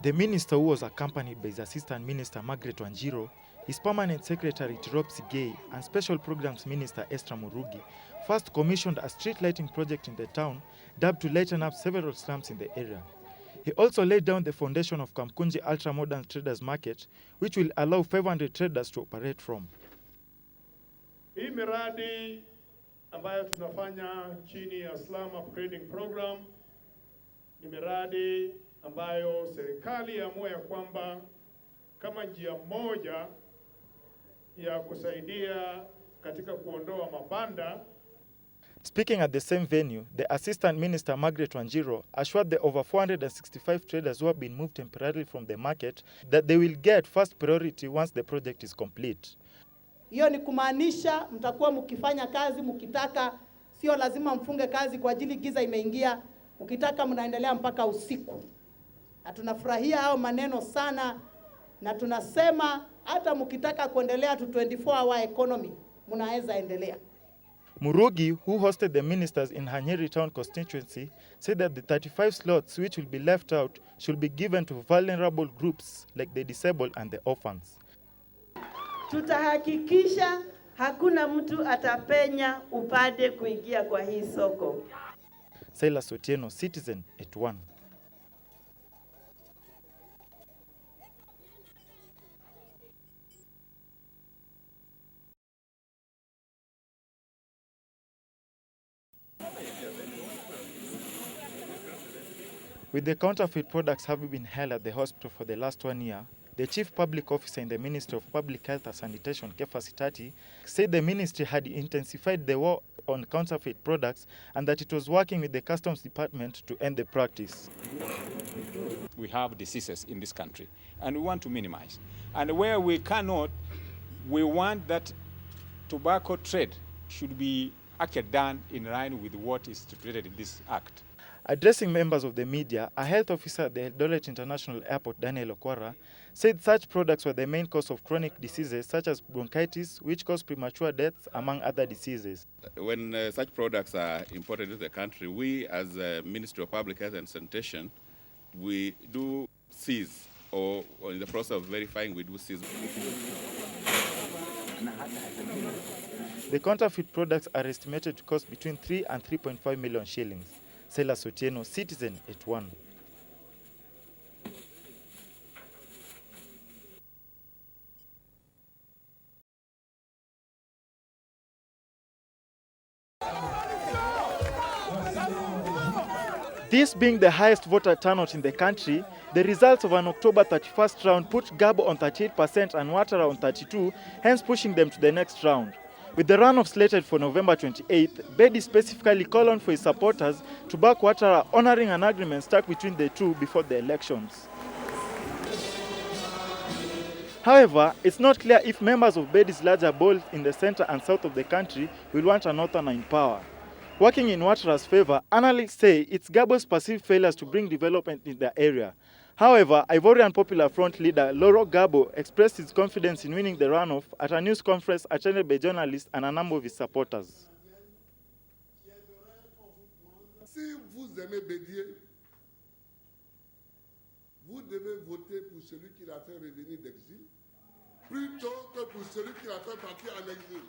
The minister, who was accompanied by his assistant minister Margaret Wanjiro, his permanent secretary Tiropsi Gay, and special programs minister Esther Murugi, first commissioned a street lighting project in the town, dubbed to lighten up several slums in the area. He also laid down the foundation of Kamkunji Ultra Modern Traders Market, which will allow 500 traders to operate from. Hii miradi ambayo tunafanya chini ya slum upgrading program ni miradi ambayo serikali yaamua ya kwamba kama njia moja ya kusaidia katika kuondoa mabanda. Speaking at the same venue, the Assistant Minister Margaret Wanjiro assured the over 465 traders who have been moved temporarily from the market that they will get first priority once the project is complete. Hiyo ni kumaanisha mtakuwa mkifanya kazi mkitaka, sio lazima mfunge kazi kwa ajili giza imeingia, mkitaka mnaendelea mpaka usiku. Na tunafurahia hao maneno sana, na tunasema hata mkitaka kuendelea to 24-hour economy mnaweza endelea. Murugi, who hosted the ministers in her Nyeri town constituency, said that the 35 slots which will be left out should be given to vulnerable groups like the disabled and the orphans. Tutahakikisha hakuna mtu atapenya upande kuingia kwa hii soko. Silas Otieno, Citizen at 1. With the counterfeit products having been held at the hospital for the last 1 year, the Chief Public Officer in the Ministry of Public Health and Sanitation, Kefa Sitati, said the ministry had intensified the war on counterfeit products and that it was working with the Customs Department to end the practice. We have diseases in this country and we want to minimize. And where we cannot, we want that tobacco trade should be actually done in line with what is stipulated in this act. Addressing members of the media, a health officer at the Eldoret International Airport, Daniel Okwara, said such products were the main cause of chronic diseases such as bronchitis, which cause premature deaths, among other diseases. When such products are imported into the country, we as the Ministry of Public Health and Sanitation, we do seize, or in the process of verifying, we do seize. The counterfeit products are estimated to cost between 3 and 3.5 million shillings. Silas Otieno, Citizen at 1. This being the highest voter turnout in the country, the results of an October 31st round put Gabo on 38% and Ouattara on 32%, hence pushing them to the next round. With the runoff slated for November 28th, Bedi specifically called on for his supporters to back Ouattara, honoring an agreement struck between the two before the elections. However, it's not clear if members of Bedi's larger bolts in the center and south of the country will want an Northerner in power. Working in Ouattara's favor, analysts say it's Gabo's perceived failures to bring development in the area. However, Ivorian Popular Front leader Loro Gabo expressed his confidence in winning the runoff at a news conference attended by journalists and a number of his supporters. Si vous aimez Bédier, vous devez voter pour celui qui l'a fait revenir d'exil, plutôt que pour celui qui l'a fait partir en exil.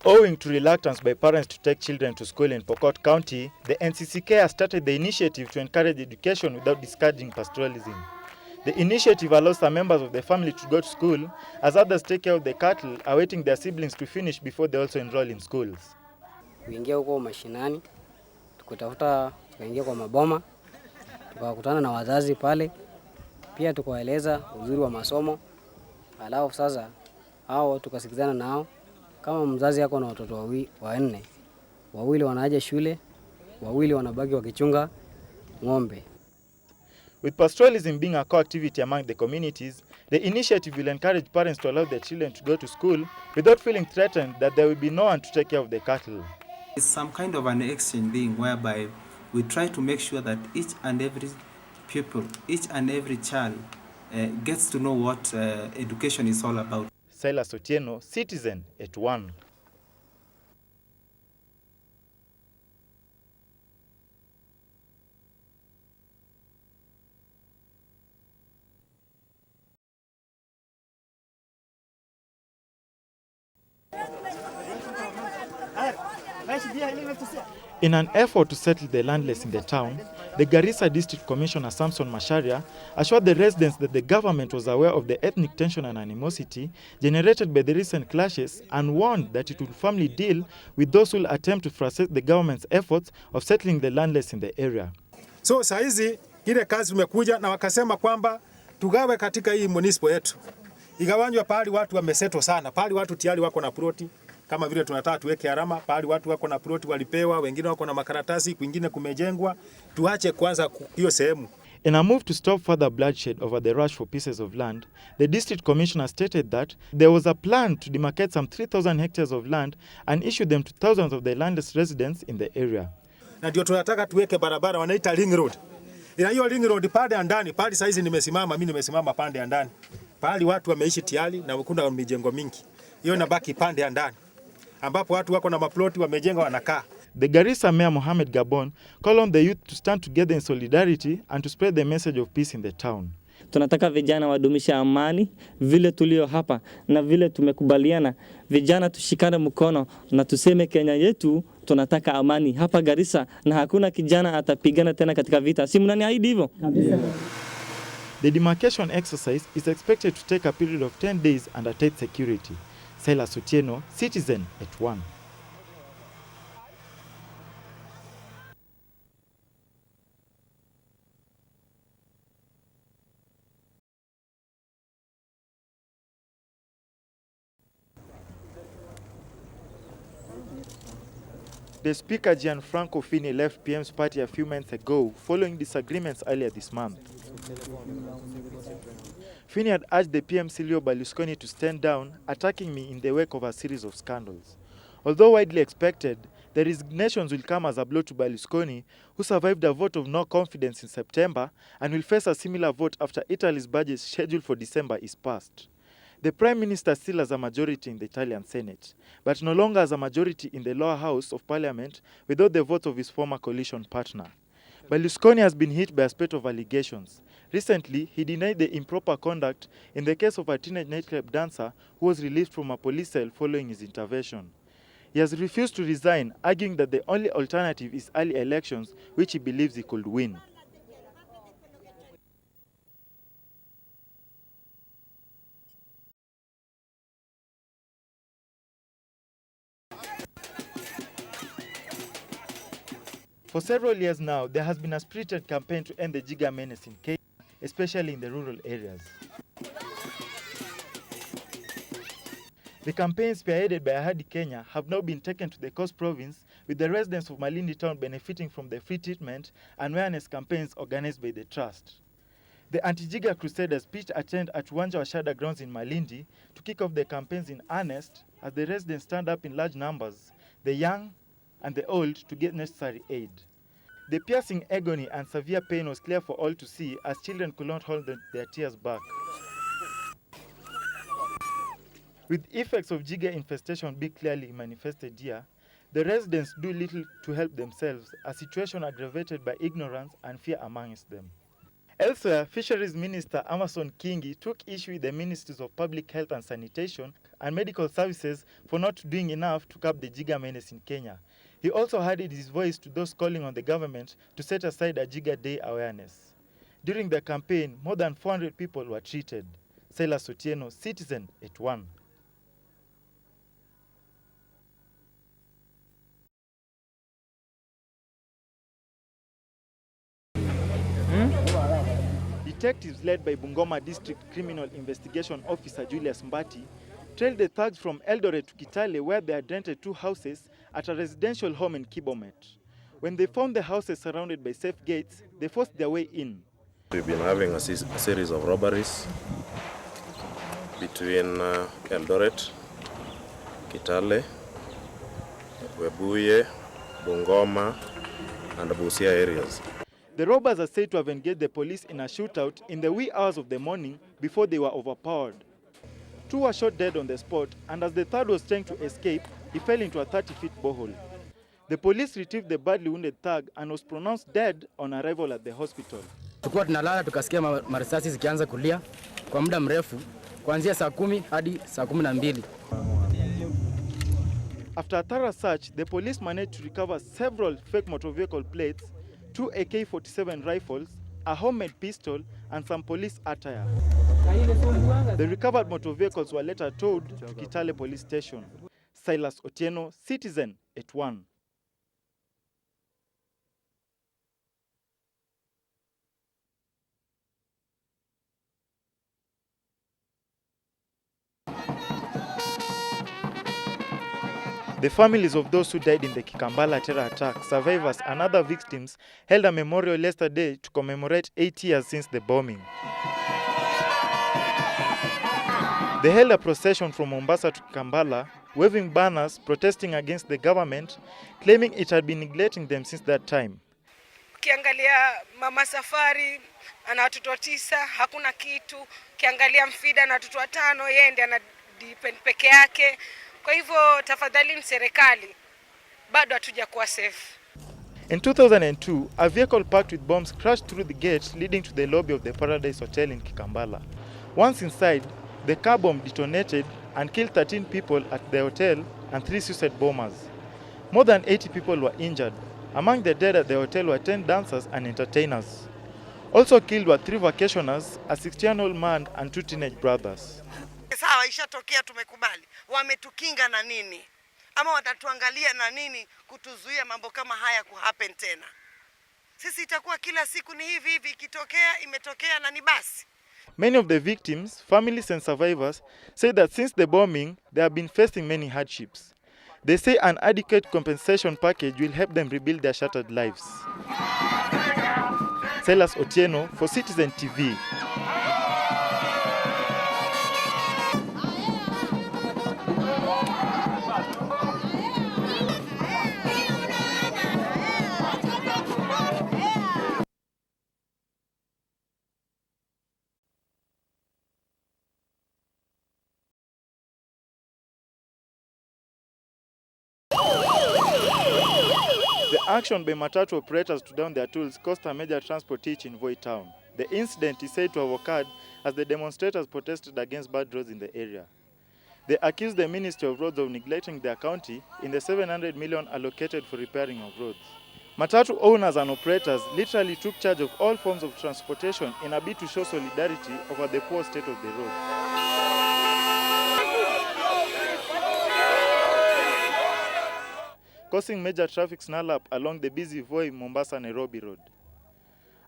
Owing to reluctance by parents to take children to school in Pokot County, the NCCK has started the initiative to encourage education without discouraging pastoralism. The initiative allows some members of the family to go to school, as others take care of the cattle, awaiting their siblings to finish before they also enroll in schools. Kuingia huko mashinani, tukaingia kwa maboma, tukakutana na wazazi pale, pia tukawaeleza uzuri wa masomo. Alafu sasa hao tukasikizana nao, kama mzazi yako na watoto wanne, wawili wanaje shule, wawili wanabaki wakichunga ng'ombe. With pastoralism being a core activity among the communities, the initiative will encourage parents to allow their children to go to school without feeling threatened that there will be no one to take care of the cattle. It's some kind of an exchange thing whereby we try to make sure that each and every people, each and every child, gets to know what education is all about. Silas Otieno, Citizen at 1. In an effort to settle the landless in the town, the Garissa District Commissioner Samson Macharia assured the residents that the government was aware of the ethnic tension and animosity generated by the recent clashes and warned that it would firmly deal with those who will attempt to frustrate the government's efforts of settling the landless in the area. So saizi ile kazi tumekuja na wakasema kwamba tugawe katika hii municipal yetu. Igawanywa pahali watu wameseto sana, pahali watu tayari wako na ploti. Kama vile tunataka tuweke alama pahali watu wako na ploti walipewa, wengine wako na makaratasi, kwingine kumejengwa. Tuache kwanza hiyo sehemu. In a move to stop further bloodshed over the rush for pieces of land, the district commissioner stated that there was a plan to demarcate some 3,000 hectares of land and issue them to thousands of the landless residents in the area. Na ndio tunataka tuweke barabara wanaita ring road. Ina hiyo ring road pande ndani, pale saizi mimi nimesimama pande ndani. Pale watu wameishi tiali na kuna mijengo mingi. Hiyo inabaki pande ndani, ambapo watu wako na maploti wamejenga wanakaa. The Garissa Mayor Mohamed Gabon called on the youth to stand together in solidarity and to spread the message of peace in the town. Tunataka vijana wadumisha amani vile tulio hapa na vile tumekubaliana. Vijana tushikane mkono na tuseme Kenya yetu tunataka amani hapa Garissa na hakuna kijana atapigana tena katika vita. Si mnaniahidi hivyo? The demarcation exercise is expected to take a period of 10 days under tight security. Silas Otieno, Citizen at 1. The Speaker Gianfranco Fini left PM's party a few months ago following disagreements earlier this month. Fini had urged the PM Silvio Berlusconi to stand down, attacking me in the wake of a series of scandals. Although widely expected, the resignations will come as a blow to Berlusconi, who survived a vote of no confidence in September and will face a similar vote after Italy's budget scheduled for December is passed. The Prime Minister still has a majority in the Italian Senate, but no longer has a majority in the lower house of parliament without the vote of his former coalition partner. Berlusconi has been hit by a spate of allegations. Recently, he denied the improper conduct in the case of a teenage nightclub dancer who was released from a police cell following his intervention. He has refused to resign, arguing that the only alternative is early elections, which he believes he could win. For several years now, there has been a spirited campaign to end the Jiga menace in Kenya, especially in the rural areas. The campaigns spearheaded by Ahadi Kenya have now been taken to the Coast Province, with the residents of Malindi town benefiting from the free treatment and awareness campaigns organized by the Trust. The Anti-Jiga Crusaders pitched a tent at Uwanja wa Shada grounds in Malindi to kick off the campaigns in earnest as the residents stand up in large numbers, the young and the old, to get necessary aid. The piercing agony and severe pain was clear for all to see as children could not hold their tears back. With effects of Jiga infestation being clearly manifested here, the residents do little to help themselves, a situation aggravated by ignorance and fear amongst them. Elsewhere, Fisheries Minister Amason Kingi took issue with the Ministries of Public Health and Sanitation and Medical Services for not doing enough to curb the Jiga menace in Kenya. He also added his voice to those calling on the government to set aside a Jiga Day awareness. During the campaign, more than 400 people were treated. Silas Otieno, Citizen at 1. Detectives led by Bungoma District Criminal Investigation Officer Julius Mbati trailed the thugs from Eldoret to Kitale, where they had rented 2 houses at a residential home in Kibomet. When they found the houses surrounded by safe gates, they forced their way in. We've been having a series of robberies between Eldoret, Kitale, Webuye, Bungoma, and Busia areas. The robbers are said to have engaged the police in a shootout in the wee hours of the morning before they were overpowered. 2 were shot dead on the spot, and as the third was trying to escape, he fell into a 30-feet borehole. The police retrieved the badly wounded thug and was pronounced dead on arrival at the hospital. Tulikuwa tunalala tukasikia marisasi zikianza kulia kwa muda mrefu kuanzia saa 10 hadi saa 12. After a thorough search, the police managed to recover several fake motor vehicle plates, 2 AK-47 rifles, a homemade pistol, and some police attire. The recovered motor vehicles were later towed to Kitale Police Station. Silas Otieno, Citizen, at 1. The families of those who died in the Kikambala terror attack, survivors and other victims held a memorial yesterday to commemorate 8 years since the bombing. They held a procession from Mombasa to Kikambala, waving banners protesting against the government, claiming it had been neglecting them since that time. Ukiangalia mama Safari ana watoto 9, hakuna kitu. Ukiangalia Mfida na watoto 5, yeye ndiye ana depend peke yake. Kwa hivyo tafadhali serikali, bado hatujakuwa safe. In 2002, a vehicle packed with bombs crashed through the gate leading to the lobby of the Paradise Hotel in Kikambala. Once inside, the car bomb detonated and killed 13 people at the hotel and 3 suicide bombers. More than 80 people were injured. Among the dead at the hotel were 10 dancers and entertainers. Also killed were 3 vacationers, a 60-year-old man and 2 teenage brothers. Sawa, ishatokea, tumekubali. Wametukinga na nini? Ama watatuangalia na nini kutuzuia mambo kama haya kuhappen tena? Sisi itakuwa kila siku ni hivi hivi, ikitokea imetokea na ni basi. Many of the victims, families and survivors say that since the bombing, they have been facing many hardships. They say an adequate compensation package will help them rebuild their shattered lives. Silas Otieno for Citizen TV. The action by matatu operators to down their tools caused a major transport hitch in Voi town. The incident is said to have occurred as the demonstrators protested against bad roads in the area. They accused the Ministry of Roads of neglecting their county in the 700 million allocated for repairing of roads. Matatu owners and operators literally took charge of all forms of transportation in a bid to show solidarity over the poor state of the roads. Causing major traffic snarl-up along the busy Voi-Mombasa-Nairobi road.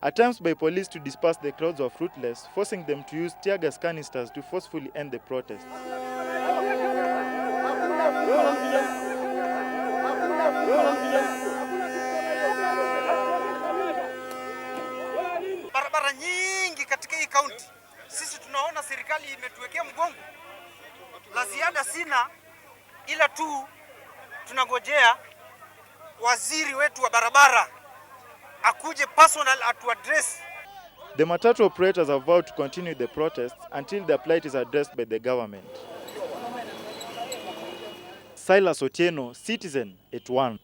Attempts by police to disperse the crowds were fruitless, forcing them to use tear gas canisters to forcefully end the protests. Barabara nyingi katika hii kaunti, sisi tunaona serikali imetuwekea mgongo. La ziada sina, ila tu tunangojea waziri wetu wa barabara akuje personal to address. The matatu operators have vowed to continue the protests until their plight is addressed by the government. Silas Otieno, Citizen, at 1.